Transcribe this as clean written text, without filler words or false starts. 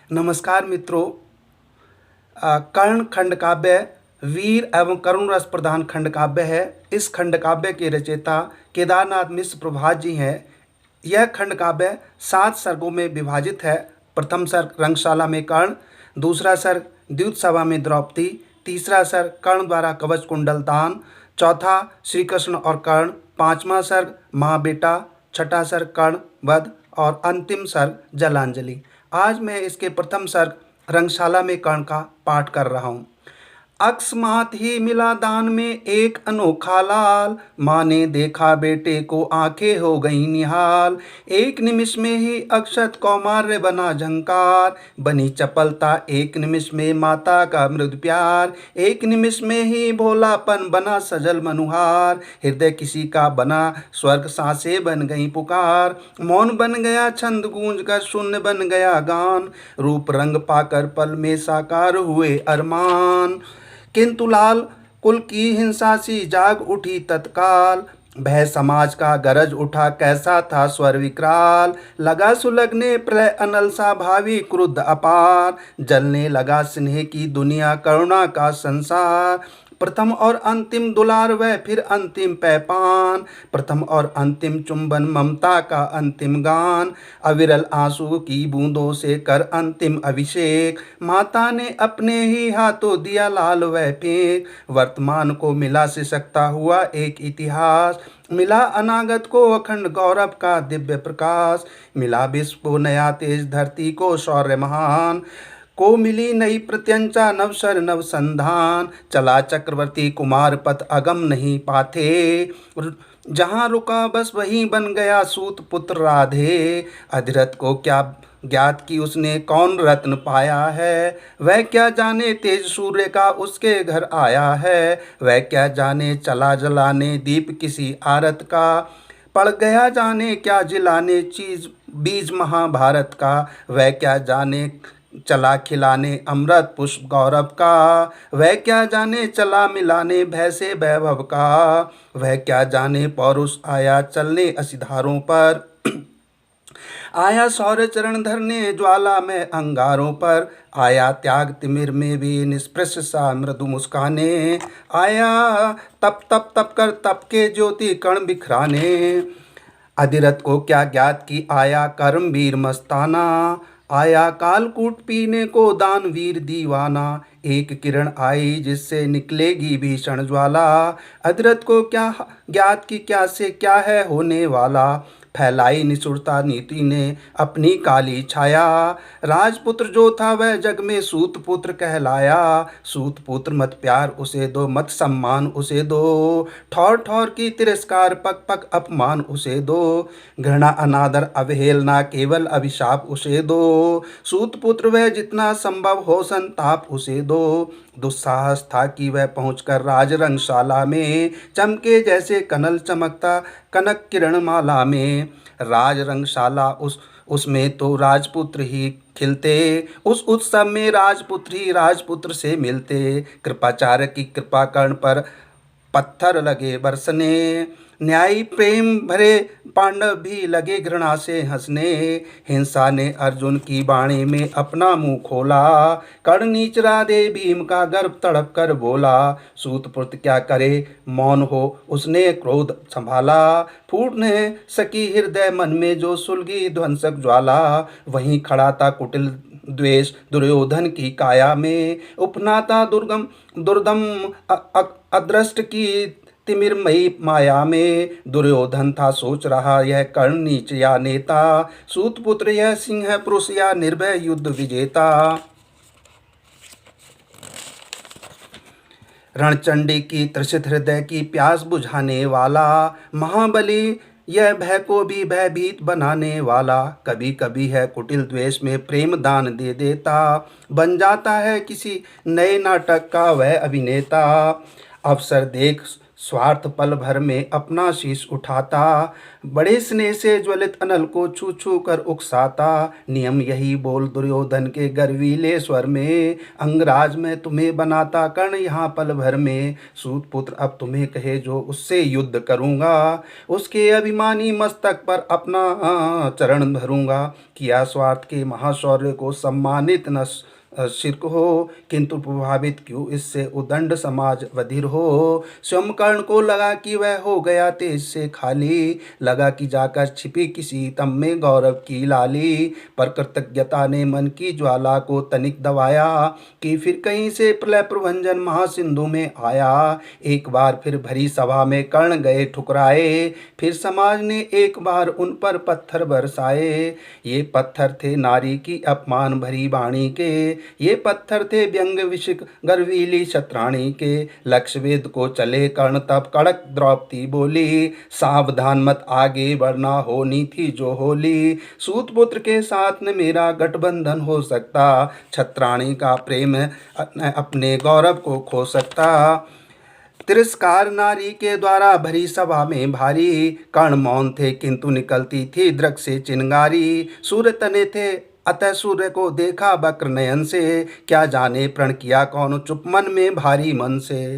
नमस्कार मित्रों। कर्ण खंड काव्य वीर एवं करुण रस प्रधान खंड काव्य है। इस खंड काव्य के रचयिता केदारनाथ मिश्र प्रभात जी हैं। यह खंड काव्य 7 सर्गों में विभाजित है। प्रथम सर्ग रंगशाला में कर्ण, दूसरा सर्ग द्यूत सभा में द्रौपदी, तीसरा सर्ग कर्ण द्वारा कवच कुंडल दान, चौथा श्री कृष्ण और कर्ण, पांचवा सर्ग माँ बेटा, छठा सर्ग कर्ण वध और अंतिम सर्ग जलांजलि। आज मैं इसके प्रथम सर्ग रंगशाला में कर्ण का पाठ कर रहा हूँ। अकस्मात ही मिला दान में एक अनोखा लाल, माँ ने देखा बेटे को आंखें हो गई निहाल। एक निमिष में ही अक्षत कौमार्य बना झंकार, बनी चपलता एक निमिष में माता का मृदु प्यार। एक निमिष में ही भोलापन बना सजल मनुहार, हृदय किसी का बना स्वर्ग सांसें बन गई पुकार। मौन बन गया छंद गूंज कर शून्य बन गया गान, रूप रंग पाकर पल में साकार हुए अरमान। किंतु लाल कुल की हिंसा सी जाग उठी तत्काल, भय समाज का गरज उठा कैसा था स्वर विकराल। लगा सुलगने प्रलय अनल सा भावी क्रुद्ध अपार, जलने लगा स्नेह की दुनिया करुणा का संसार। प्रथम और अंतिम दुलार वह फिर अंतिम पैपान, प्रथम और अंतिम चुंबन ममता का अंतिम गान। अविरल आंसू की बूंदों से कर अंतिम अभिषेक, माता ने अपने ही हाथों दिया लाल वह फेंक। वर्तमान को मिला से सकता हुआ एक इतिहास, मिला अनागत को अखंड गौरव का दिव्य प्रकाश। मिला विश्व को नया तेज, धरती को शौर्य महान, को मिली नई प्रत्यंचा नवसर नव संधान। चला चक्रवर्ती कुमार पथ अगम नहीं पाथे, जहाँ रुका बस वहीं बन गया सूत पुत्र राधे। अधिरथ को क्या ज्ञात कि उसने कौन रत्न पाया है, वह क्या जाने तेज सूर्य का उसके घर आया है। वह क्या जाने चला जलाने दीप किसी आरत का, पड़ गया जाने क्या जिलाने चीज बीज महाभारत का। वह क्या जाने चला खिलाने अमृत पुष्प गौरव का, वह क्या जाने चला मिलाने भय से वैभव का। वह क्या जाने पौरुष आया चलने असिधारों पर, आया शौर्य चरण धरने ज्वाला में अंगारों पर। आया त्याग तिमिर में भी निष्पृश सा मृदु मुस्काने, आया तप तप तप कर तप के ज्योति कण बिखराने। अधिरथ को क्या ज्ञात कि आया कर्म वीर मस्ताना, आया कालकूट पीने को दान वीर दीवाना। एक किरण आई जिससे निकलेगी भीषण ज्वाला, अधिरथ को क्या ज्ञात कि क्या से क्या है होने वाला। फैलाई निष्ठुरता नीति ने अपनी काली छाया, राजपुत्र जो था वह जग में सूत पुत्र कहलाया। सूत पुत्र मत प्यार उसे दो, मत सम्मान उसे दो, ठौर ठौर की तिरस्कार पग पग अपमान उसे दो। घृणा अनादर अवहेलना केवल अभिशाप उसे दो, सूत पुत्र वह जितना संभव हो संताप उसे दो। दुस्साहस था कि वह पहुंचकर राज रंगशाला में, चमके जैसे कनल चमकता कनक किरण माला में। राज रंगशाला उसमें तो राजपुत्र ही खिलते, उस उत्सव में राजपुत्र ही राजपुत्र से मिलते। कृपाचार्य की कृपा कर्ण पर पत्थर लगे बरसने, न्यायी प्रेम भरे पांडव भी लगे घृणा से हंसने। हिंसा ने अर्जुन की बाणी में अपना मुंह खोला, कर्ण नीचरा दे भीम का गर्भ तड़प कर बोला। सूतपुत्र क्या करे मौन हो उसने क्रोध संभाला, फूट न सकी हृदय मन में जो सुलगी ध्वंसक ज्वाला। वहीं खड़ा था कुटिल द्वेष दुर्योधन की काया में, उपनाता दुर्दम अदृष्ट की तिमिरमयी माया में। दुर्योधन था सोच रहा यह कर्ण नीच या नेता, सूतपुत्र यह सिंह है पुरुष या निर्भय युद्ध विजेता। रणचंडी की त्रिषित हृदय की प्यास बुझाने वाला, महाबली यह भय को भी भयभीत बनाने वाला। कभी कभी है कुटिल द्वेष में प्रेम दान दे देता, बन जाता है किसी नए नाटक का वह अभिनेता। अवसर देख स्वार्थ पल भर में अपना शीश उठाता, बड़े स्नेह से ज्वलित अनल को छू छू कर उकसाता। नियम यही बोल दुर्योधन के गर्वीले स्वर में, अंगराज में तुम्हें बनाता कर्ण यहाँ पल भर में। सूत पुत्र अब तुम्हें कहे जो उससे युद्ध करूँगा, उसके अभिमानी मस्तक पर अपना चरण धरूँगा। किया स्वार्थ के महाशौर्य को सम्मानित न शिर्क हो, किंतु प्रभावित क्यों इससे उदंड समाज बधिर हो। स्वयं कर्ण को लगा कि वह हो गया तेज से खाली, लगा कि जाकर छिपी किसी तम में गौरव की लाली। पर कृतज्ञता ने मन की ज्वाला को तनिक दबाया, कि फिर कहीं से प्रलय प्रभंजन महासिंधु में आया। एक बार फिर भरी सभा में कर्ण गए ठुकराए, फिर समाज ने एक बार उन पर पत्थर बरसाए। ये पत्थर थे नारी की अपमान भरी वाणी के, ये पत्थर थे व्यंग विशिक गर्वीली शत्राणी के। लक्ष्य वेद को चले कर्ण तब कड़क द्रौपदी बोली, सावधान मत आगे बढ़ना होनी थी जो होली। सूत पुत्र के साथ न मेरा गठबंधन हो सकता, छत्राणी का प्रेम अपने गौरव को खो सकता। तिरस्कार नारी के द्वारा भरी सभा में भारी, कर्ण मौन थे किंतु निकलती थी दृक से चिंगारी। सूर्य तने थे अतः सूर्य को देखा वक्र नयन से, क्या जाने प्रण किया कौन चुप मन में भारी मन से।